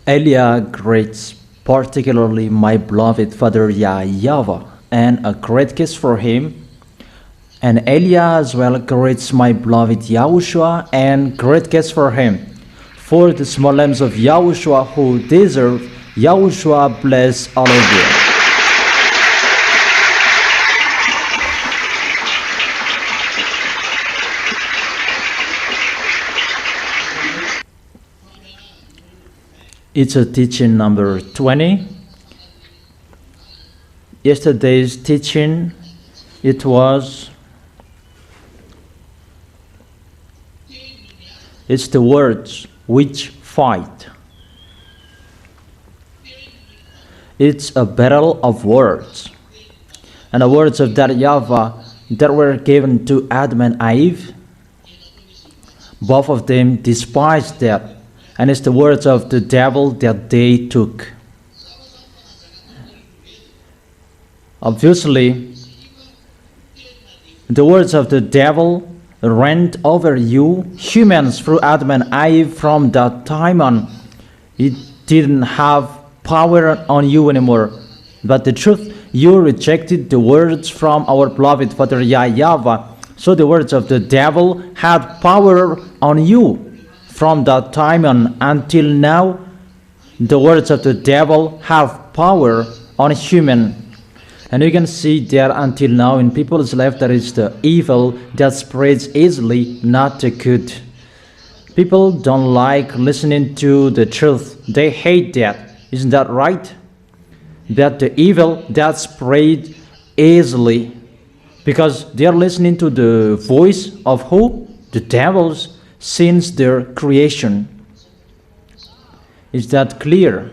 Elia greets particularly my beloved father YAHVAH, and a great kiss for him. And Elia as well greets my beloved YAHOSHUA, and great kiss for him. For the small lambs of YAHOSHUA who deserve, YAHOSHUA bless all of you. It's a teaching number 20. Yesterday's teaching, it's the words which fight. It's a battle of words. And the words of that YAHVAH that were given to Adam and Eve, both of them despised that. And it's the words of the devil that they took. Obviously, the words of the devil reigned over you, humans, through Adam and Eve. From that time on, it didn't have power on you anymore. But the truth, you rejected the words from our beloved Father YAHVAH. So the words of the devil had power on you. From that time on until now, the words of the devil have power on human. And you can see that until now in people's life there is the evil that spreads easily, not the good. People don't like listening to the truth. They hate that. Isn't that right? That the evil that spreads easily, because they are listening to the voice of who? The devils, since their creation. Is that clear?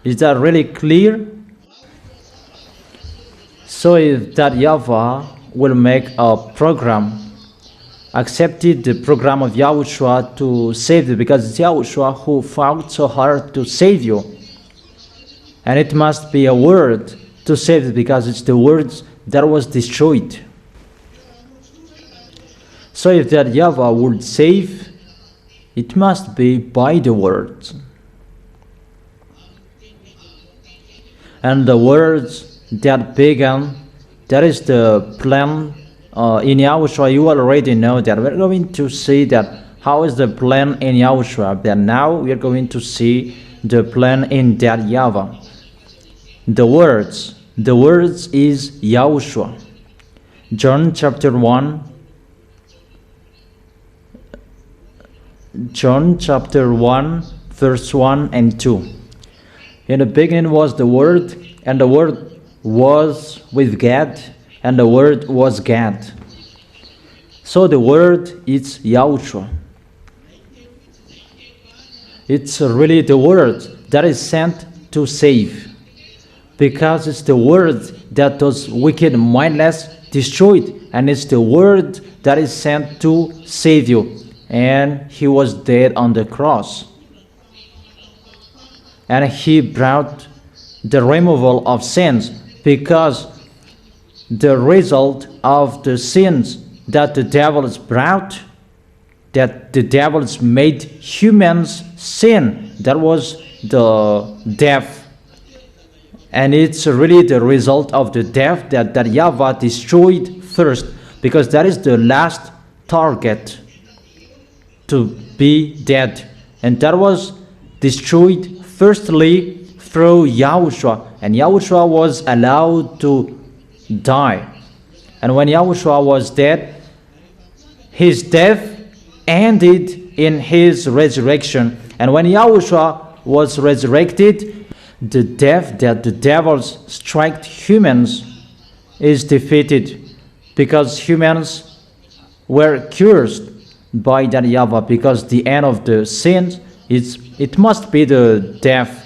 Is that really clear? So if that YAHVAH will make a program, accepted the program of YAHOSHUA to save you, because it's YAHOSHUA who fought so hard to save you. And it must be a word to save you, because it's the words that was destroyed. So if that YAHVAH would save, it must be by the words. And the words that began, that is the plan in YAHOSHUA. You already know that. We're going to see that how is the plan in YAHOSHUA. But now we are going to see the plan in that YAHVAH. The words is YAHOSHUA. John chapter 1, verse 1 and 2. In the beginning was the Word, and the Word was with God, and the Word was God. So the Word is YAHOSHUA. It's really the Word that is sent to save, because it's the Word that those wicked, mindless destroyed, and it's the Word that is sent to save you. And he was dead on the cross, and he brought the removal of sins, because the result of the sins that the devil has brought, that the devil has made humans sin, that was the death. And it's really the result of the death that YAHVAH destroyed first, because that is the last target, to be dead. And that was destroyed firstly through YAHOSHUA. And YAHOSHUA was allowed to die. And when YAHOSHUA was dead, his death ended in his resurrection. And when YAHOSHUA was resurrected, the death that the devils struck humans is defeated, because humans were cursed by that YAHVAH, because the end of the sins it must be the death.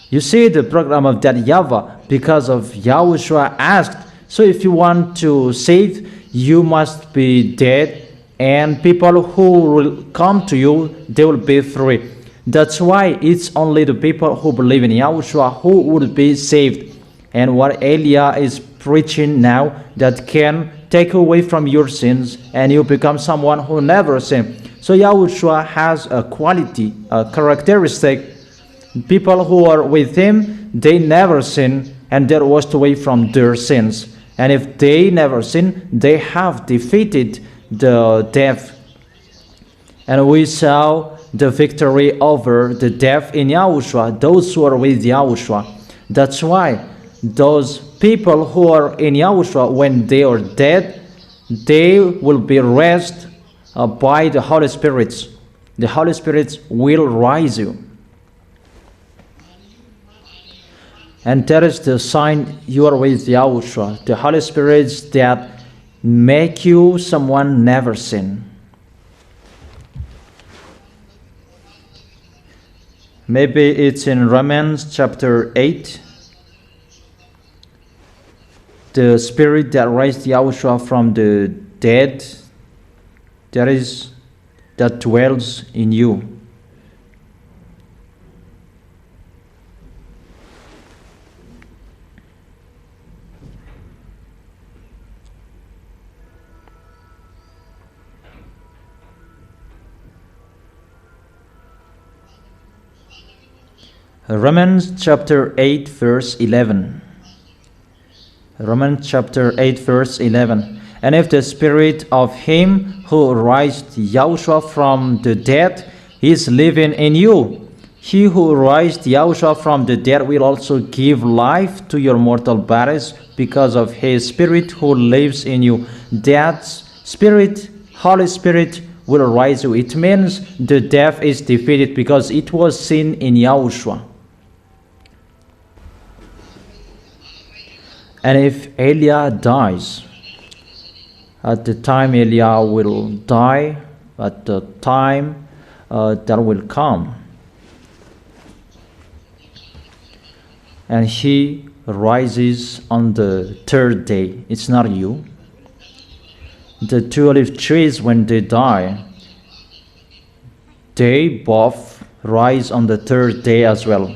You see the program of that YAHVAH, because of YAHOSHUA asked, so if you want to save, you must be dead, and people who will come to you, they will be free. That's why it's only the people who believe in YAHOSHUA who will be saved. And what Elia is preaching now, that can take away from your sins, and you become someone who never sin. So Yahushua has a quality, a characteristic. People who are with him, they never sin, and they're washed away from their sins. And if they never sin, they have defeated the death. And we saw the victory over the death in Yahushua, those who are with Yahushua. That's why those people who are in Yahushua, when they are dead, they will be raised by the Holy Spirit. The Holy Spirit will rise you. And that is the sign you are with Yahushua. The Holy Spirit that make you someone never sin. Maybe it's in Romans chapter 8. The Spirit that raised Yahushua from the dead, that dwells in you. Romans chapter 8 verse 11. Romans chapter 8 verse 11. And if the spirit of him who raised Yahushua from the dead is living in you, he who raised Yahushua from the dead will also give life to your mortal bodies because of his spirit who lives in you. That spirit, Holy Spirit, will rise you. It means the death is defeated because it was seen in Yahushua. And if Eliah dies, at the time Eliah will die, at the time that will come, and he rises on the third day. It's not you. The two olive trees, when they die, they both rise on the third day as well.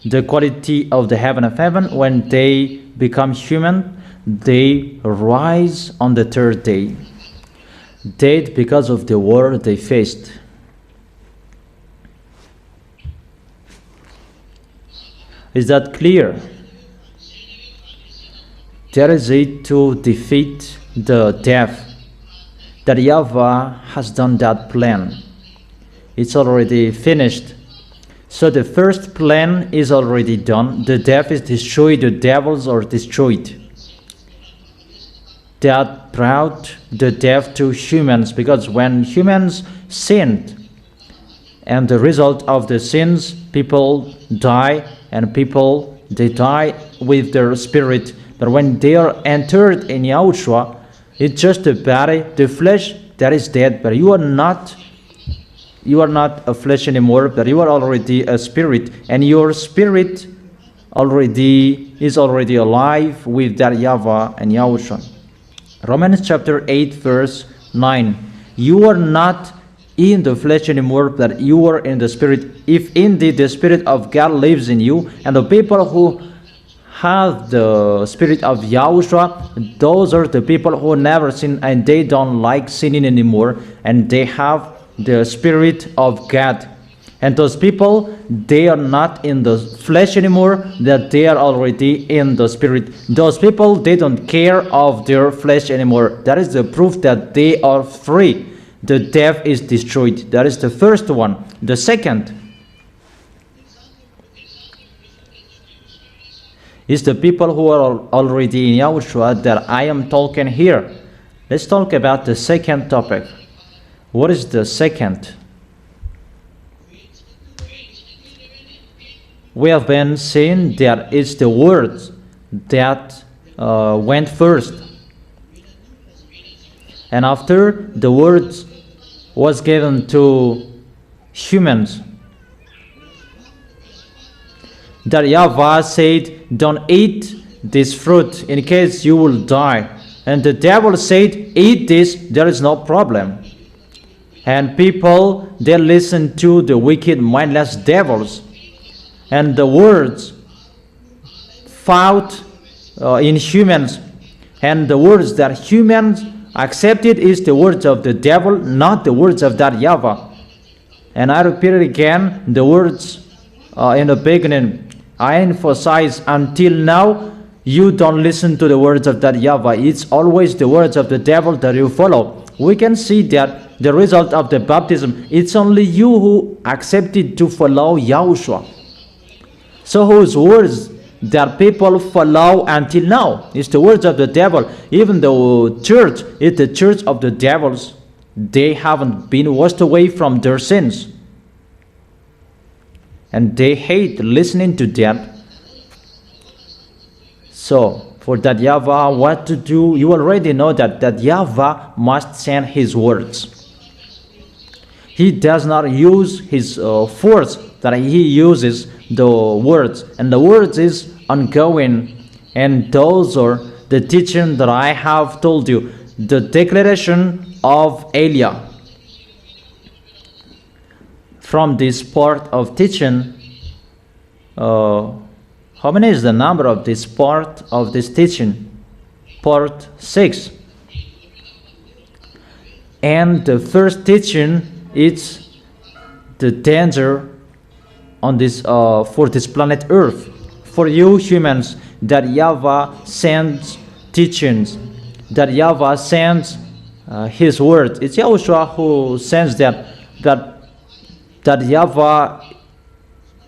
The quality of the heaven of heaven, when they become human, they rise on the third day. Dead because of the war they faced. Is that clear? That is it, to defeat the death. That YAHVAH has done that plan. It's already finished. So the first plan is already done. The death is destroyed, the devils are destroyed. That brought the death to humans, because when humans sinned, and the result of the sins, people die, and people, they die with their spirit. But when they are entered in Yahushua, it's just the body, the flesh that is dead, but you are not a flesh anymore, but you are already a spirit, and your spirit is already alive with that YAHVAH and Yahushua. Romans chapter 8 verse 9. You are not in the flesh anymore, but you are in the spirit, if indeed the Spirit of God lives in you. And the people who have the Spirit of Yahushua, those are the people who never sin, and they don't like sinning anymore, and they have the Spirit of God. And those people, they are not in the flesh anymore, that they are already in the Spirit. Those people, they don't care of their flesh anymore. That is the proof that they are free. The death is destroyed. That is the first one. The second is the people who are already in Yahushua that I am talking here. Let's talk about the second topic. What is the second? We have been saying that it's the words that went first. And after the words was given to humans, that YAHVAH said, don't eat this fruit in case you will die. And the devil said, eat this, there is no problem. And people, they listen to the wicked, mindless devils. And the words fought in humans. And the words that humans accepted is the words of the devil, not the words of that YAHVAH. And I repeat it again, the words in the beginning, I emphasize, until now, you don't listen to the words of that YAHVAH. It's always the words of the devil that you follow. We can see that the result of the baptism, it's only you who accepted to follow Yahushua. So whose words that people follow until now? It's the words of the devil. Even the church is the church of the devils. They haven't been washed away from their sins. And they hate listening to that. So, for that YAHVAH, what to do? You already know that YAHVAH must send his words. He does not use his force, that he uses the words. And the words is ongoing. And those are the teaching that I have told you. The declaration of Eliah. From this part of teaching, how many is the number of this part of this teaching? Part 6. And the first teaching is the danger on this for this planet Earth. For you humans, that YAHVAH sends teachings, that YAHVAH sends his words. It's Yahushua who sends that YAHVAH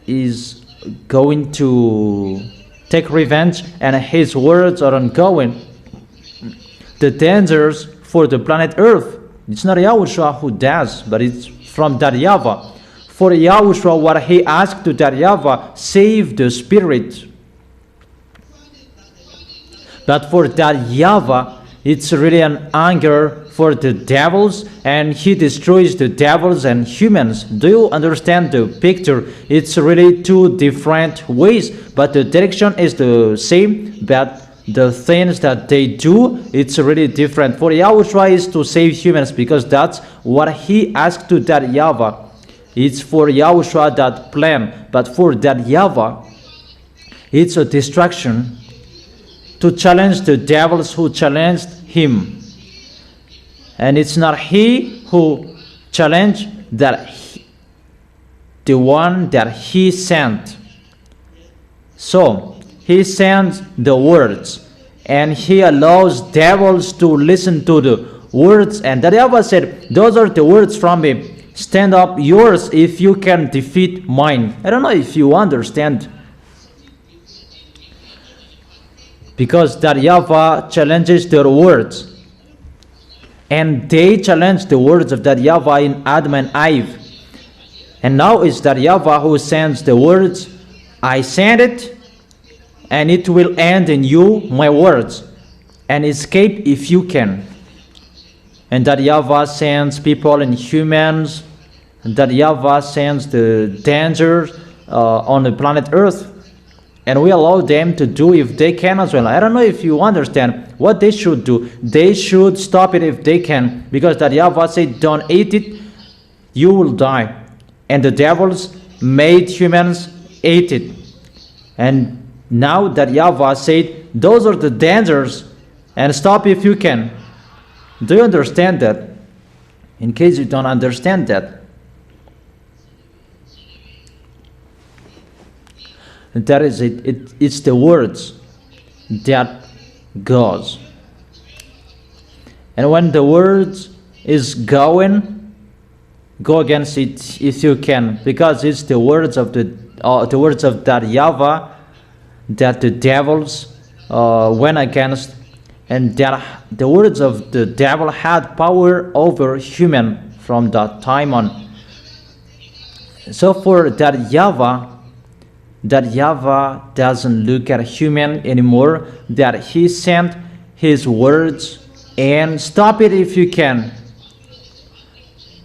is going to take revenge, and his words are ongoing. The dangers for the planet Earth, it's not Yahushua who does, but it's from that YAHVAH. For Yahushua, what he asked to that YAHVAH, save the spirit. But for that YAHVAH, it's really an anger for the devils, and he destroys the devils and humans. Do you understand the picture? It's really two different ways, but the direction is the same, but the things that they do, it's really different. For Yahushua is to save humans, because that's what he asked to that YAHVAH. It's for Yahushua that plan, but for that YAHVAH, it's a distraction to challenge the devils who challenged him. And it's not he who challenged, the one that he sent. So he sends the words, and he allows devils to listen to the words. And the devil said, those are the words from me. Stand up yours if you can defeat mine. I don't know if you understand. Because that YAHVAH challenges their words. And they challenge the words of that YAHVAH in Adam and Eve. And now it's that YAHVAH who sends the words, I send it, and it will end in you, my words, and escape if you can. And that YAHVAH sends people and humans, and that YAHVAH sends the dangers on the planet Earth. And we allow them to do if they can as well. I don't know if you understand what they should do. They should stop it if they can, because that YAHVAH said, don't eat it, you will die. And the devils made humans eat it. And now that YAHVAH said, those are the dangers, and stop if you can. Do you understand that? In case you don't understand that. That is it. It's the words that goes. And when the words is going, go against it if you can, because it's the words of the words of that YAHVAH that the devils went against, and that the words of the devil had power over human from that time on. So for that YAHVAH doesn't look at human anymore, that he sent his words, and stop it if you can.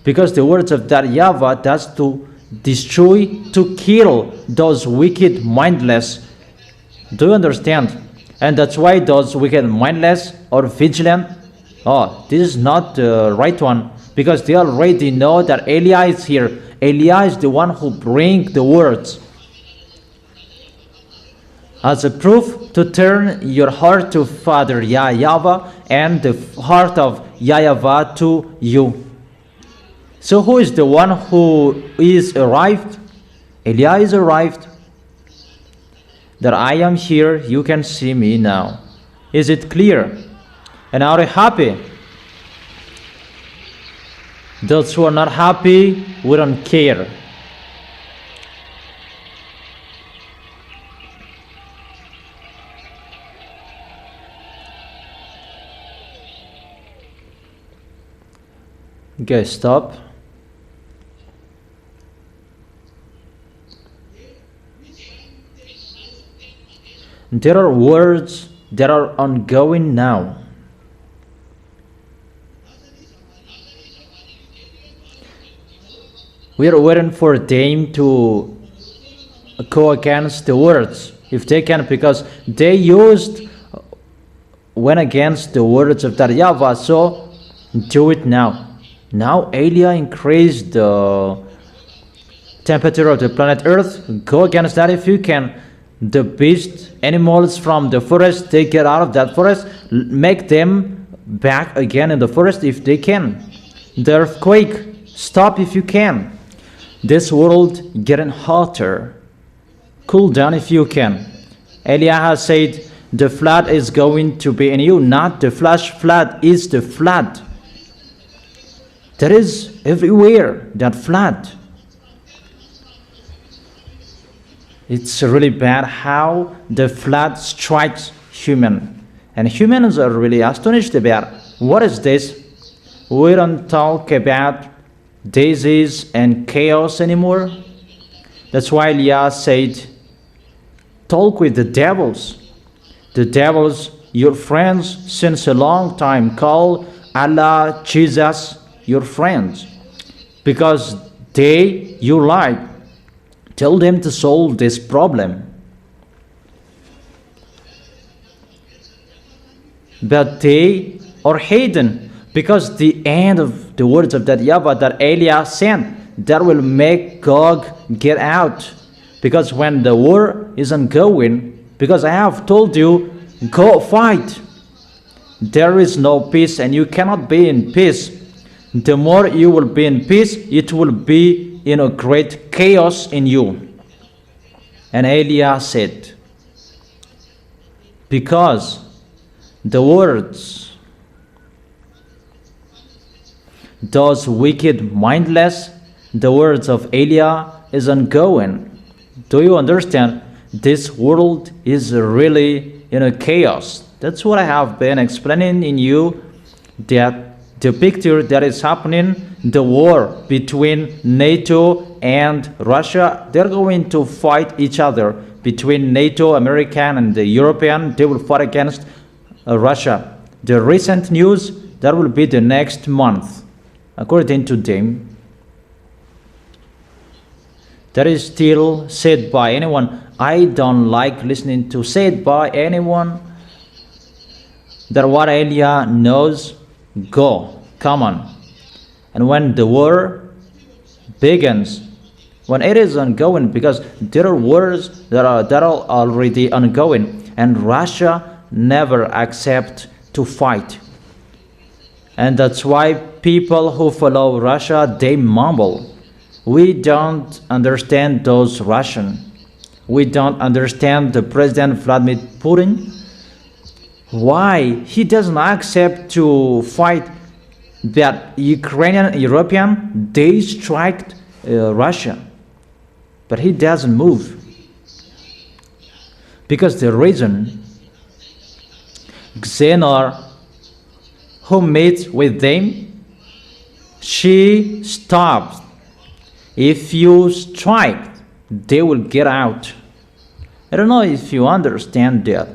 Because the words of that YAHVAH does to destroy, to kill those wicked mindless. Do you understand? And that's why those wicked mindless or vigilant, this is not the right one, because they already know that Eliah is here. Eliah is the one who brings the words. as a proof to turn your heart to Father YAHVAH and the heart of YAHVAH to you. So who is the one who is arrived? Eliah is arrived. That I am here, you can see me now. Is it clear? And are you happy? Those who are not happy, we don't care. Okay, stop. There are words that are ongoing now. We are waiting for them to go against the words, if they can, because they went against the words of that YAHVAH, so do it now. Now Eliah increased the temperature of the planet Earth. Go against that if you can. The beasts, animals from the forest, take it out of that forest. Make them back again in the forest if they can. The earthquake, stop if you can. This world getting hotter. Cool down if you can. Eliah has said the flood is going to be in you, not the flash flood, is the flood. There is everywhere that flood. It's really bad how the flood strikes human. And humans are really astonished about what is this? We don't talk about disease and chaos anymore. That's why Eliah said, talk with the devils. The devils, your friends since a long time, call Allah, Jesus, your friends. Because you like. Tell them to solve this problem. But they are hidden, because the end of the words of that YAHVAH that Eliah sent, that will make Gog get out. Because when the war is ongoing, because I have told you, go fight. There is no peace and you cannot be in peace. The more you will be in peace, it will be in a great chaos in you. And Eliah said, because the words, those wicked, mindless, the words of Eliah is ongoing. Do you understand? This world is really in a chaos. That's what I have been explaining in you, that the picture that is happening, the war between NATO and Russia, they're going to fight each other. Between NATO, American, and the European, they will fight against Russia. The recent news, that will be the next month, according to them. That is still said by anyone. I don't like listening to said by anyone. That what Eliah knows, go, come on. And when the war begins, when it is ongoing, because there are wars that are already ongoing, and Russia never accept to fight. And that's why people who follow Russia, they mumble. We don't understand those Russian. We don't understand the President Vladimir Putin. Why he doesn't accept to fight that Ukrainian, European, they strike Russia. But he doesn't move. Because the reason, Xenor, who meets with them, she stops. If you strike, they will get out. I don't know if you understand that.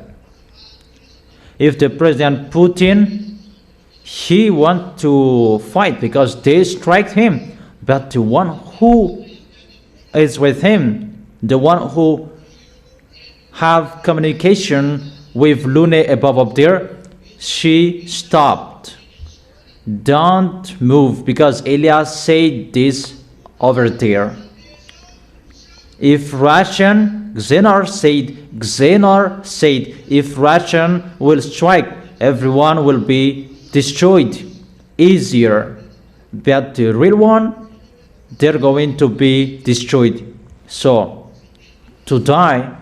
If the President Putin, he wants to fight because they strike him, but the one who is with him, the one who have communication with Lune above up there, she stopped. Don't move, because Elias said this over there. if Russian, Xenar said, if Russian will strike, everyone will be destroyed easier. But the real one, they're going to be destroyed. So, to die,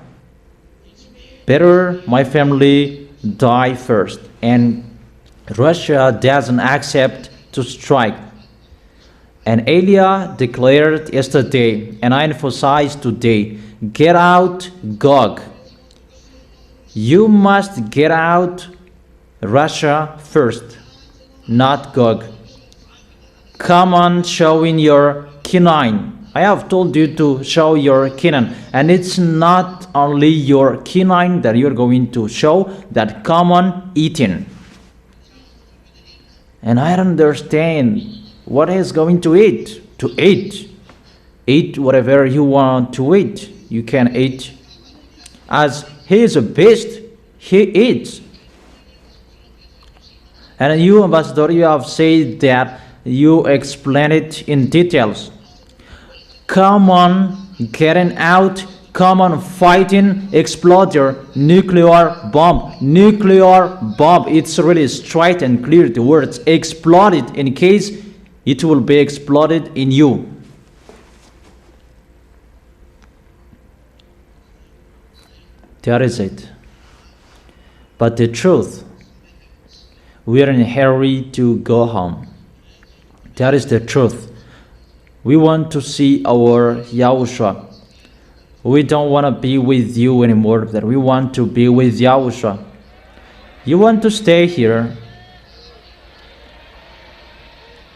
better my family die first. And Russia doesn't accept to strike. And Elia declared yesterday, and I emphasize today, get out, Gog. You must get out Russia first, not Gog. Come on, showing your canine. I have told you to show your canine, and it's not only your canine that you're going to show, that come on eating. And I don't understand what is going to eat. To eat. Eat whatever you want to eat. You can eat. As he is a beast, he eats. And you, Ambassador, you have said that you explain it in details. Come on, getting out. Come on, fighting, explode your nuclear bomb. Nuclear bomb. It's really straight and clear, the words. Explode it in case it will be exploded in you. That is it. But the truth, we are in a hurry to go home. That is the truth. We want to see our Yahushua. We don't want to be with you anymore, that we want to be with Yahushua. You want to stay here.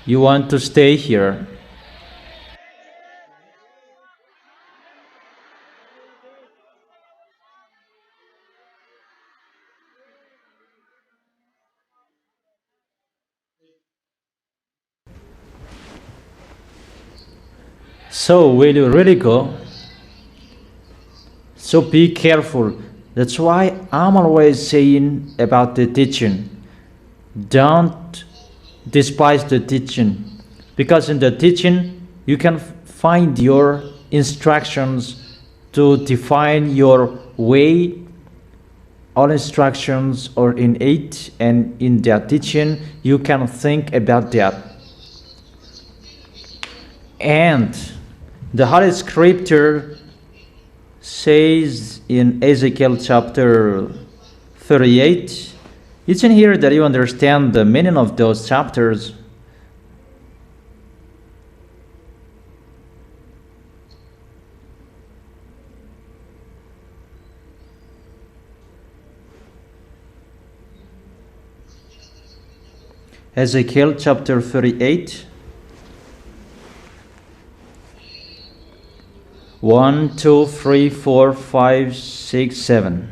You want to stay here. So will you really go? So be careful. That's why I'm always saying about the teaching. Don't despise the teaching. Because in the teaching, you can find your instructions to define your way. All instructions are in it, and in their teaching, you can think about that. And the Holy Scripture says in Ezekiel chapter 38, it's in here that you understand the meaning of those chapters. Ezekiel chapter 38. 1, 2, 3, 4, 5, 6, 7.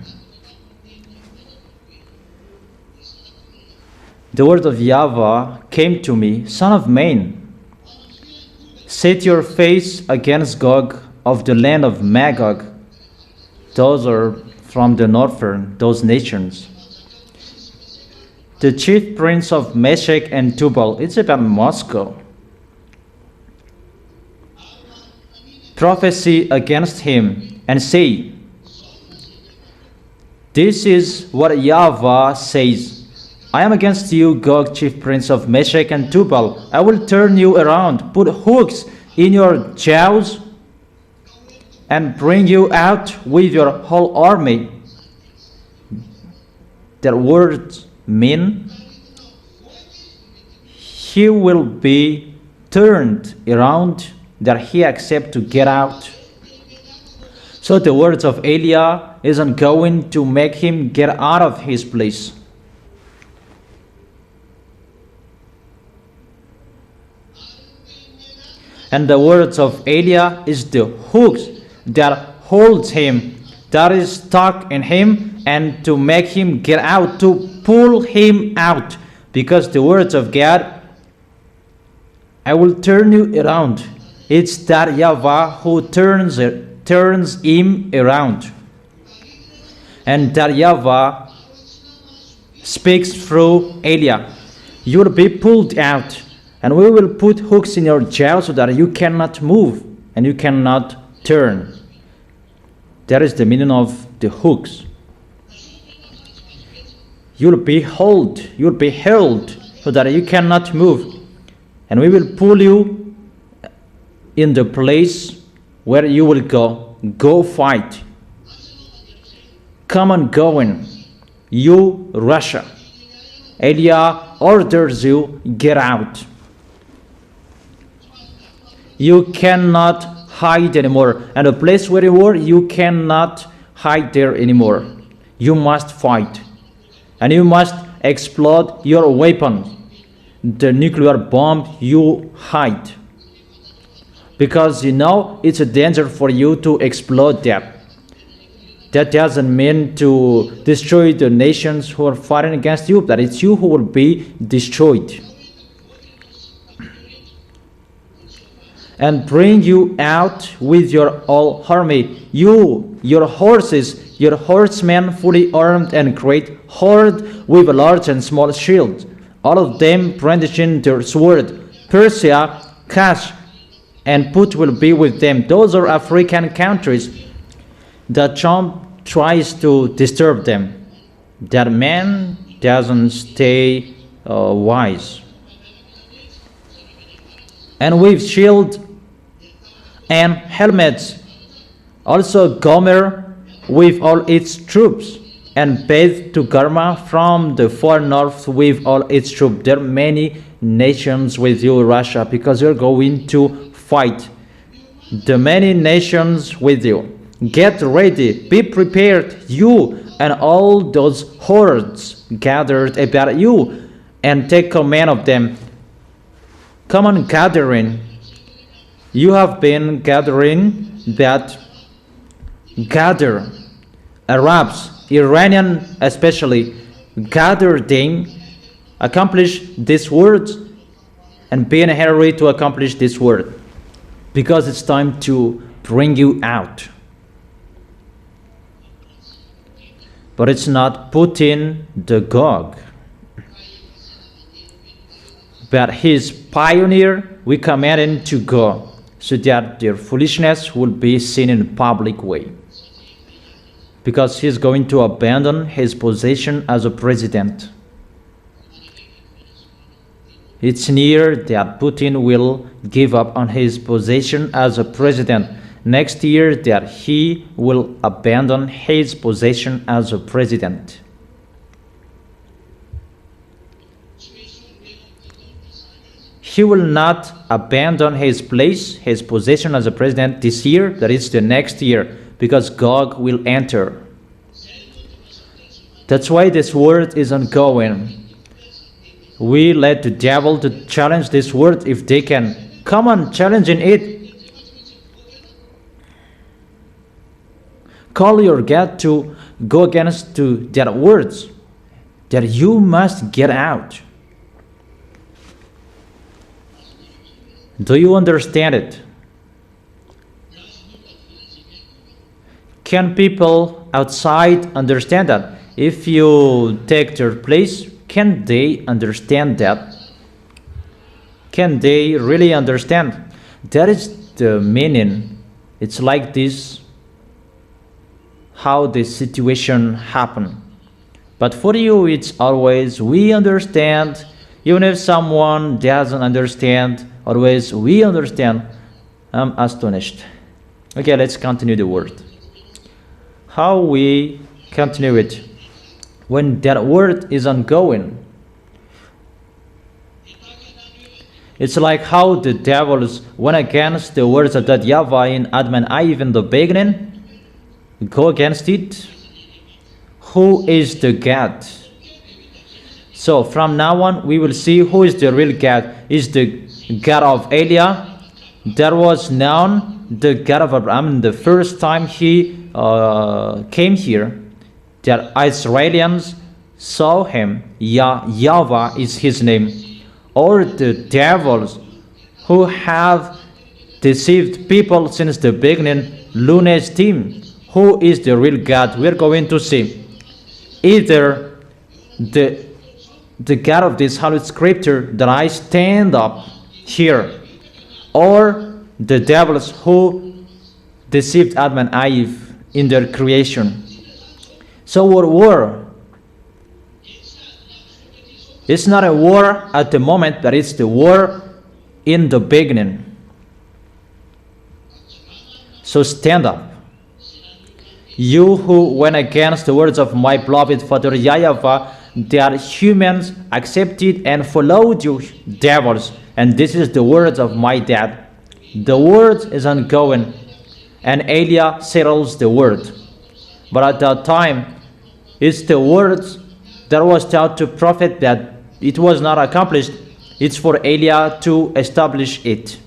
The word of YAHVAH came to me, Son of man, set your face against Gog of the land of Magog. Those are from the northern, those nations. The chief prince of Meshech and Tubal. It's about Moscow. Prophesy against him and say, this is what YAHVAH says. I am against you, Gog, chief prince of Meshech and Tubal. I will turn you around, put hooks in your jaws, and bring you out with your whole army. That words mean he will be turned around, that he accept to get out. So the words of Elia isn't going to make him get out of his place. And the words of Elia is the hooks that holds him, that is stuck in him, and to make him get out, to pull him out. Because the words of God, I will turn you around. It's that YAHVAH who turns him around. And that YAHVAH speaks through Elia. You will be pulled out, and we will put hooks in your jaw so that you cannot move and you cannot turn. That is the meaning of the hooks. You'll be held so that you cannot move. And we will pull you in the place where you will go. Go fight. Come on, going. You, Russia. Elia orders you, get out. You cannot hide anymore. And the place where you were, you cannot hide there anymore. You must fight. And you must explode your weapons. The nuclear bomb, you hide. Because you know it's a danger for you to explode that. That doesn't mean to destroy the nations who are fighting against you, that it's you who will be destroyed. And bring you out with your whole army, you, your horses, your horsemen fully armed and great horde with a large and small shield, all of them brandishing their sword. Persia, Cush, and Put will be with them. Those are African countries. The Trump tries to disturb them. That man doesn't stay wise. And with shield and helmets, also Gomer with all its troops, and Beth to Garma from the far north with all its troops. There are many nations with you, Russia, because you're going to fight. The many nations with you. Get ready, be prepared, you and all those hordes gathered about you, and take command of them. Come on, gathering. You have been gathering that. Gather. Arabs, Iranian especially, gather them, accomplish this word, and be in a hurry to accomplish this word, because it's time to bring you out. But it's not Putin the Gog, but his pioneer. We command him to go, so that their foolishness will be seen in a public way, because he's going to abandon his position as a president. It's near that Putin will give up on his position as a president. Next year that he will abandon his position as a president. He will not abandon his place, his position as a president this year, that is the next year, because Gog will enter. That's why this word is ongoing. We let the devil to challenge this word if they can. Come on, challenging it. Call your God to go against to their words, that you must get out. Do you understand it? Can people outside understand that? If you take their place, can they understand that? Can they really understand? That is the meaning. It's like this, how the situation happened. But for you, it's always we understand. Even if someone doesn't understand, always we understand. I'm astonished. Okay, let's continue the word. How we continue it? When that word is ongoing, it's like how the devils went against the words of that YAHVAH in Adam and Eve in the beginning. Go against it. Who is the God? So from now on, we will see who is the real God. Is the God of Elia? That was known, the God of Abraham, the first time he came here. The Israelians saw him. YAHVAH is his name. Or the devils who have deceived people since the beginning, Lune's team. Who is the real God? We're going to see. Either the God of this Holy Scripture that I stand up here, or the devils who deceived Adam and Eve in their creation. So what war? It's not a war at the moment, but it's the war in the beginning. So stand up. You who went against the words of my beloved Father YAHVAH, that humans accepted and followed you devils. And this is the words of my dad. The word is ongoing, and Eliah settles the word. But at that time, it's the words that was taught to prophet that it was not accomplished. It's for Eliah to establish it.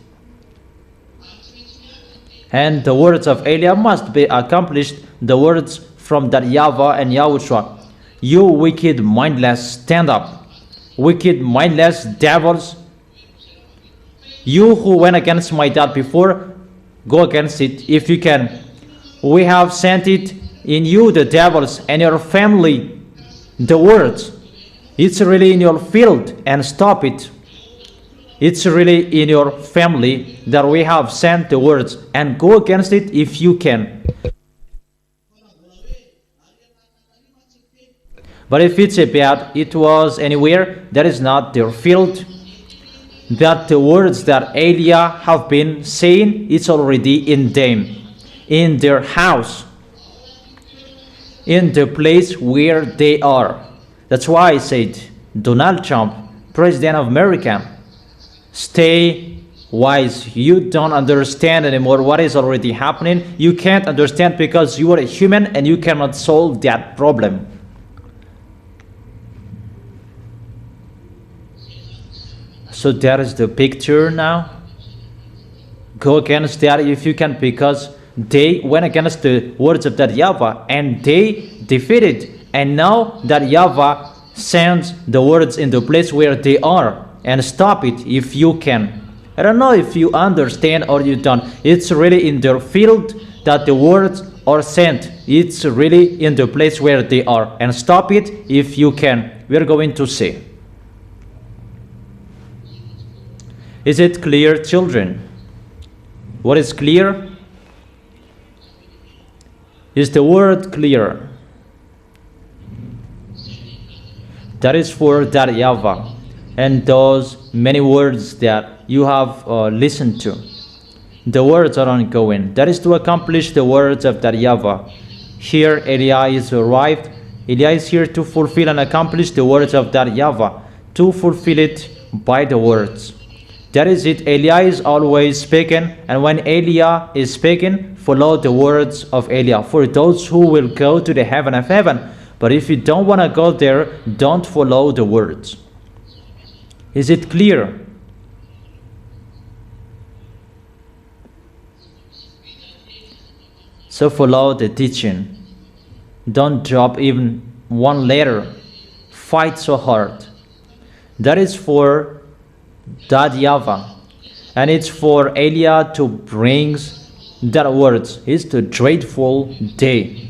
And the words of Eliah must be accomplished, the words from that YAHVAH and YAHOSHUA. You wicked, mindless, stand up. Wicked, mindless devils. You who went against my dad before, go against it if you can. We have sent it in you, the devils, and your family, the words. It's really in your field, and stop it. It's really in your family that we have sent the words, and go against it if you can. But if it's about it was anywhere, that is not their field. That the words that Eliah have been saying, it's already in them, in their house, in the place where they are. That's why I said, Donald Trump, President of America, stay wise. You don't understand anymore what is already happening. You can't understand because you are a human and you cannot solve that problem. So that is the picture now. Go against that if you can, because they went against the words of that YAHVAH and they defeated. And now that YAHVAH sends the words in the place where they are, and stop it if you can. I don't know if you understand or you don't. It's really in their field that the words are sent. It's really in the place where they are, and stop it if you can. We're going to see. Is it clear, children? What is clear? Is the word clear? That is for that YAHVAH and those many words that you have listened to. The words are ongoing. That is to accomplish the words of that YAHVAH. Here Eliah is arrived. Eliah is here to fulfill and accomplish the words of that YAHVAH, to fulfill it by the words. That is it. Eliah is always speaking, and when Eliah is speaking, follow the words of Eliah for those who will go to the heaven of heaven. But if you don't want to go there, don't follow the words. Is it clear? So follow the teaching. Don't drop even one letter. Fight so hard. That is for that YAHVAH, and it's for Eliah to bring that words. It's the dreadful day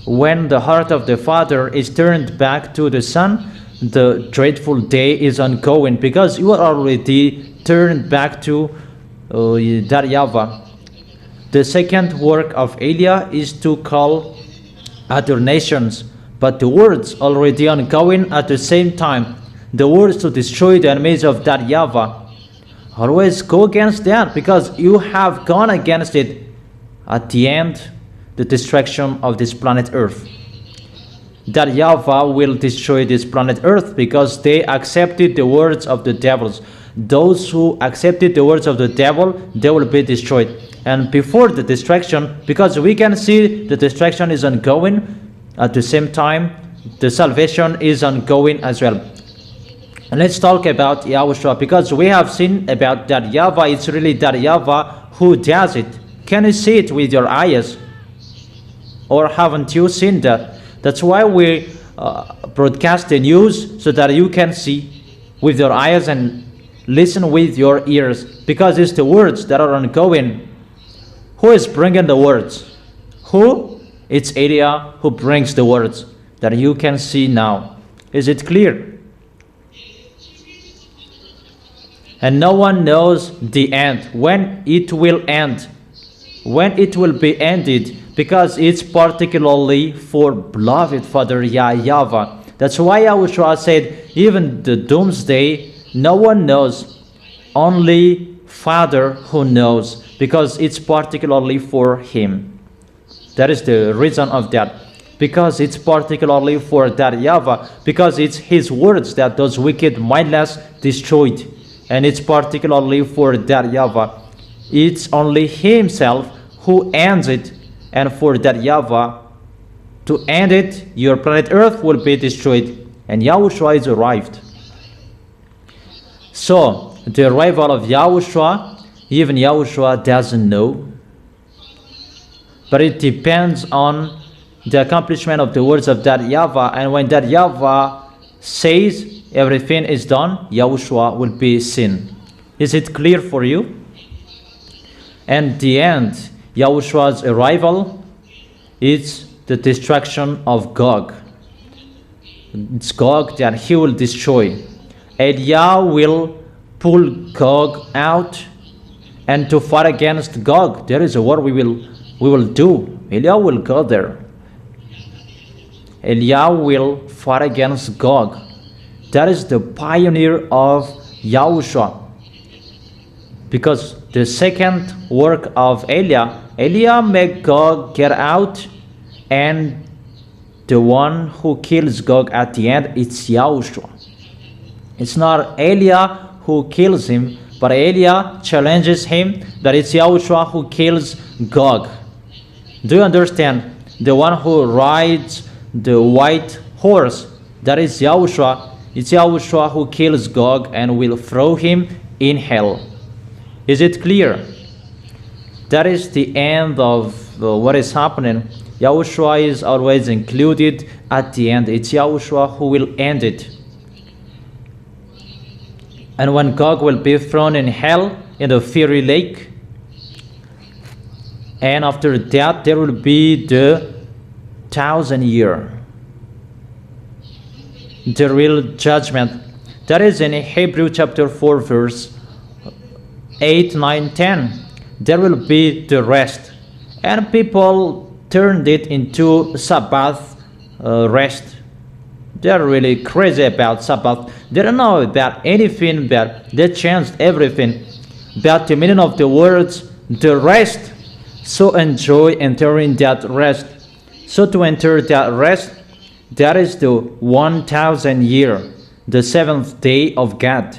when the heart of the Father is turned back to the Son. The dreadful day is ongoing because you are already turned back to that YAHVAH. The second work of Eliah is to call other nations, but the words already ongoing at the same time. The words to destroy the enemies of that YAHVAH. Always go against that because you have gone against it. At the end, the destruction of this planet Earth. That YAHVAH will destroy this planet Earth because they accepted the words of the devils. Those who accepted the words of the devil, they will be destroyed. And before the destruction, because we can see the destruction is ongoing, at the same time, the salvation is ongoing as well. And let's talk about YAHOSHUA, because we have seen about that YAHVAH. It's really that YAHVAH who does it. Can you see it with your eyes? Or haven't you seen that? That's why we broadcast the news, so that you can see with your eyes and listen with your ears, because it's the words that are ongoing. Who is bringing the words? Who? It's Eliah who brings the words that you can see now. Is it clear? And no one knows the end, when it will end, when it will be ended. because it's particularly for beloved Father YAHVAH. That's why YAHOSHUA said, even the doomsday, no one knows, only Father who knows, because it's particularly for him. That is the reason of that. Because it's particularly for that YAHVAH, because it's his words that those wicked mindless destroyed. And it's particularly for that YAHVAH. It's only himself who ends it, and for that YAHVAH to end it, your planet Earth will be destroyed, and YAHOSHUA is arrived. So, the arrival of YAHOSHUA, even YAHOSHUA doesn't know, but it depends on the accomplishment of the words of that YAHVAH, and when that YAHVAH says everything is done, YAHOSHUA will be seen. Is it clear for you? And the end, YAHOSHUA's arrival, is the destruction of Gog. It's Gog that he will destroy. And Yah will pull Gog out, and to fight against Gog, there is a war we will do. Eliah will go there. Eliah will fight against Gog. That is the pioneer of YAHOSHUA. Because the second work of Eliah make Gog get out, and the one who kills Gog at the end, it's YAHOSHUA. It's not Eliah who kills him, but Eliah challenges him that it's YAHOSHUA who kills Gog. Do you understand? The one who rides the white horse, that is YAHOSHUA. It's YAHOSHUA who kills Gog and will throw him in hell. Is it clear? That is the end of what is happening. YAHOSHUA is always included at the end. It's YAHOSHUA who will end it. And when Gog will be thrown in hell, in the fiery lake, and after that there will be the 1,000-year, the real judgment. That is in Hebrew chapter 4 verse 8, 9, 10. There will be the rest. And people turned it into Sabbath rest. They're really crazy about Sabbath. They don't know about anything, but they changed everything. But the meaning of the words, the rest, so enjoy entering that rest. So to enter that rest, that is the 1,000 year, the seventh day of God.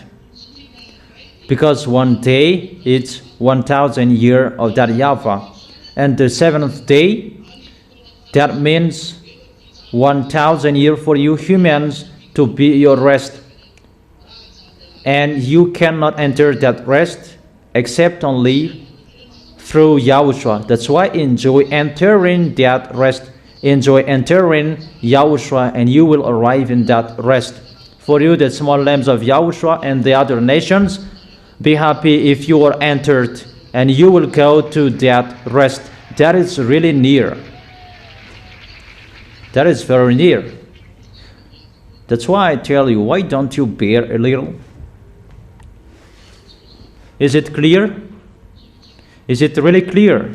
Because one day it's 1,000 year of that YAHVAH. And the seventh day, that means 1,000 year for you humans to be your rest. And you cannot enter that rest except only through YAHOSHUA. That's why enjoy entering that rest. Enjoy entering YAHOSHUA, and you will arrive in that rest. For you, the small lambs of YAHOSHUA and the other nations, be happy if you are entered, and you will go to that rest. That is really near. That is very near. That's why I tell you, why don't you bear a little? Is it clear? Is it really clear?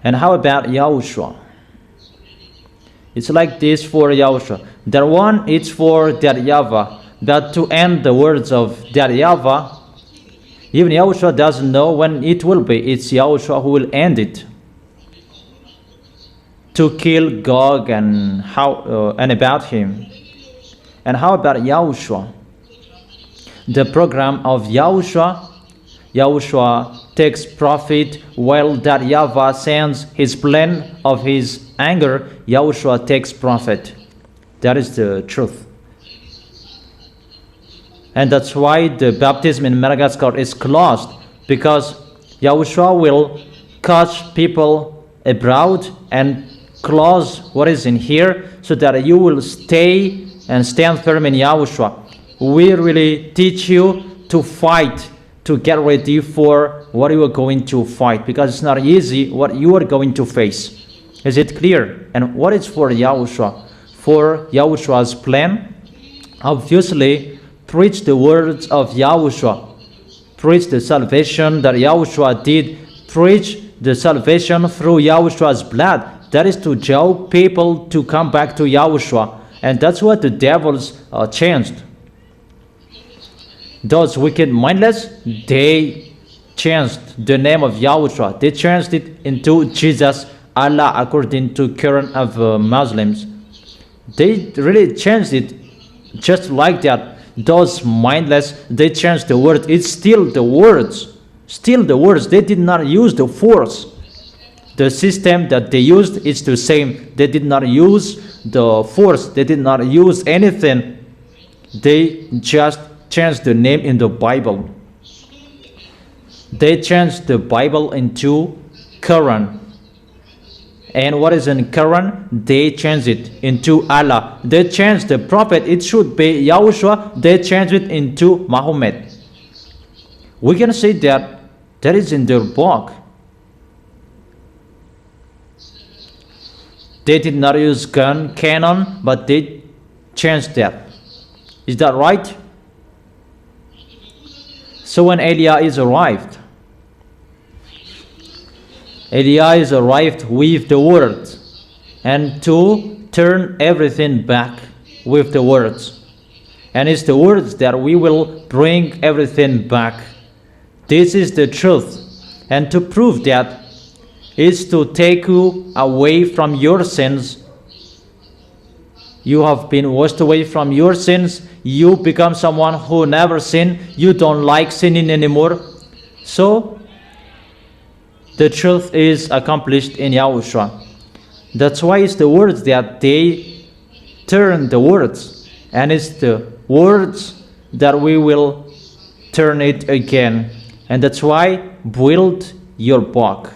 And how about YAHOSHUA? It's like this for YAHOSHUA. That one, it's for that YAHVAH. But to end the words of that YAHVAH, even YAHOSHUA doesn't know when it will be. It's YAHOSHUA who will end it. To kill Gog and and about him. And how about YAHOSHUA? The program of YAHOSHUA. YAHOSHUA takes profit while that YAHVAH sends his plan of his anger. YAHOSHUA takes profit. That is the truth. And that's why the baptism in Madagascar is closed, because YAHOSHUA will catch people abroad and close what is in here, so that you will stay and stand firm in YAHOSHUA. We really teach you to fight, to get ready for what you are going to fight, because it's not easy what you are going to face. Is it clear? And what is for YAHOSHUA? For YAHOSHUA's plan, obviously, preach the words of YAHOSHUA. Preach the salvation that YAHOSHUA did. Preach the salvation through Yahoshua's blood. That is to draw people to come back to Yahushua. And that's what the devils changed. Those wicked mindless, they changed the name of Yahushua. They changed it into Jesus, Allah, according to current of Muslims. They really changed it just like that. Those mindless, they changed the word. It's still the words. Still the words. They did not use the force. The system that they used is the same. They did not use the force. They did not use anything. They just changed the name in the Bible. They changed the Bible into Quran. And what is in Quran? They changed it into Allah. They changed the prophet. It should be Yahushua. They changed it into Muhammad. We can say that that is in their book. They did not use canon, but they changed that. Is that right? So when Elias arrived, Elias arrived with the word, and to turn everything back with the words. And it's the words that we will bring everything back. This is the truth. And to prove that is to take you away from your sins. You have been washed away from your sins. You become someone who never sinned. You don't like sinning anymore. So the truth is accomplished in Yahushua. That's why it's the words that they turn the words. And it's the words that we will turn it again. And that's why build your book.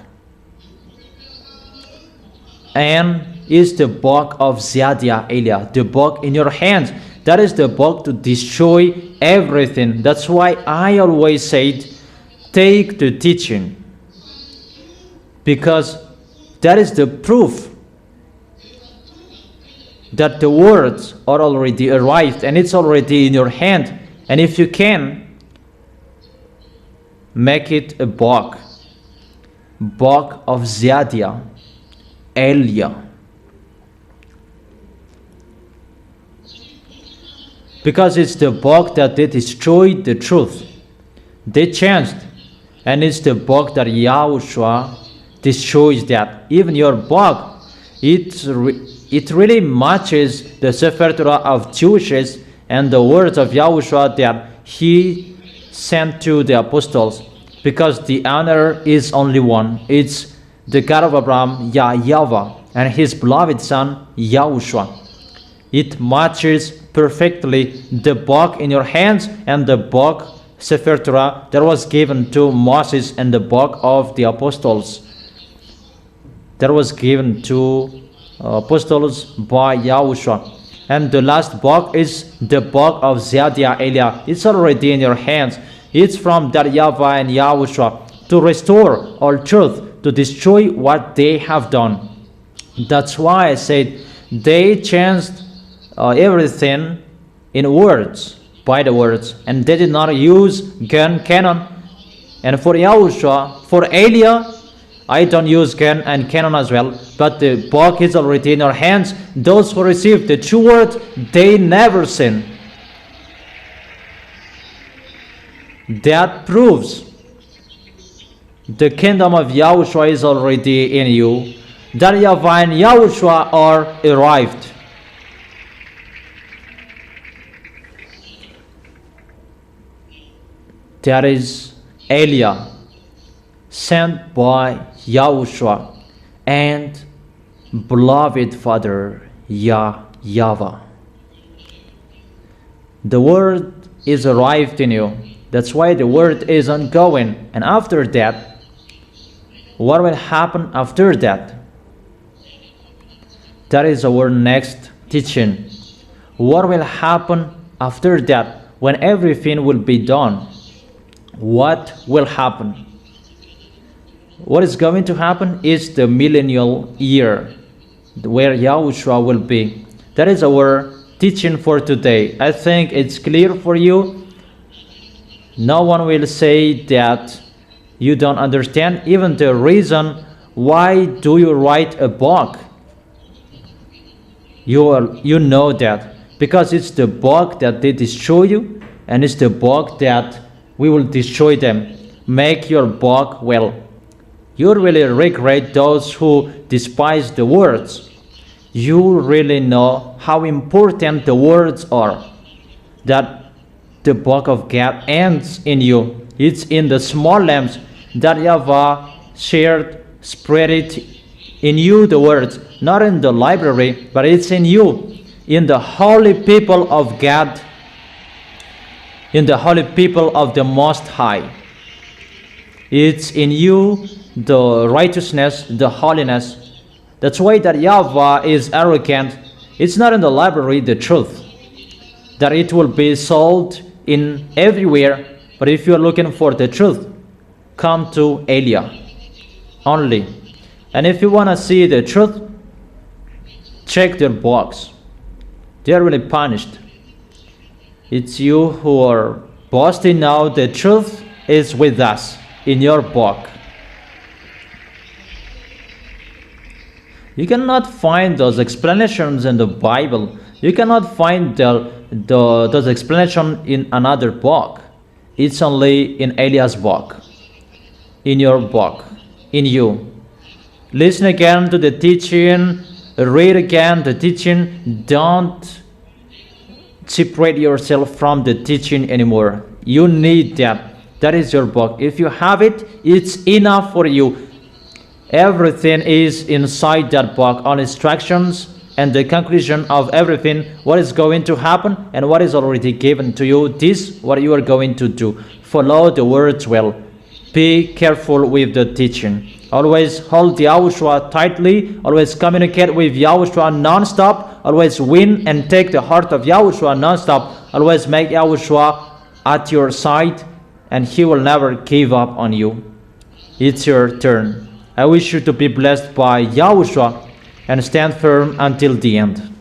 And is the book of Ziadia Elia, the book in your hands. That is the book to destroy everything. That's why I always said, take the teaching. Because that is the proof that the words are already arrived and it's already in your hand. And if you can, make it a book of Ziadia Elia. Because it's the book that they destroyed the truth. They changed. And it's the book that Yahushua destroys that. Even your book, it really matches the Sefer Torah of Jewishes and the words of Yahushua that he sent to the apostles. Because the honor is only one. It's the God of Abraham, YAHVAH, and his beloved son, Yahushua. It matches perfectly the book in your hands and the book, Sefer Torah, that was given to Moses, and the book of the apostles that was given to apostles by Yahushua. And the last book is the book of Ziadia Elia. It's already in your hands. It's from that YAHVAH and Yahushua to restore all truth, to destroy what they have done. That's why I said they changed everything in words, by the words, and they did not use canon. And for Yahushua, for Elia, I don't use and canon as well, but the book is already in our hands. Those who receive the true word, they never sin. That proves the kingdom of Yahushua is already in you. That YAHVAH and Yahushua are arrived. That is Elia, sent by Yahushua and beloved Father YAHVAH. The word is arrived in you. That's why the word is ongoing. And after that, what will happen after that? That is our next teaching. What will happen after that when everything will be done? What will happen? What is going to happen is the millennial year, where Yahushua will be. That is our teaching for today. I think it's clear for you. No one will say that You don't understand even the reason why do you write a book. You know that because it's the book that they destroy you, and it's the book that we will destroy them. Make your book well. You really regret those who despise the words. You really know how important the words are. That the book of God ends in you. It's in the small lamps that YAHVAH shared, spread it in you, the words, not in the library, but it's in you, in the holy people of God, in the holy people of the Most High. It's in you, the righteousness, the holiness. That's why that YAHVAH is arrogant. It's not in the library, the truth, that it will be sold in everywhere. But if you are looking for the truth, come to Elia only. And if you want to see the truth, check their books. They are really punished. It's you who are boasting now. The truth is with us in your book. You cannot find those explanations in the Bible. You cannot find those explanations in another book. It's only in Eliah's book, in your book, in you. Listen again to the teaching, read again the teaching. Don't separate yourself from the teaching anymore. You need that. That is your book. If you have it, it's enough for you. Everything is inside that book, all instructions and the conclusion of everything, what is going to happen and what is already given to you. This what you are going to do. Follow the words well. Be careful with the teaching. Always hold YAHOSHUA tightly. Always communicate with YAHOSHUA non-stop. Always win and take the heart of YAHOSHUA non-stop. Always make YAHOSHUA at your side, and He will never give up on you. It's your turn. I wish you to be blessed by YAHOSHUA and stand firm until the end.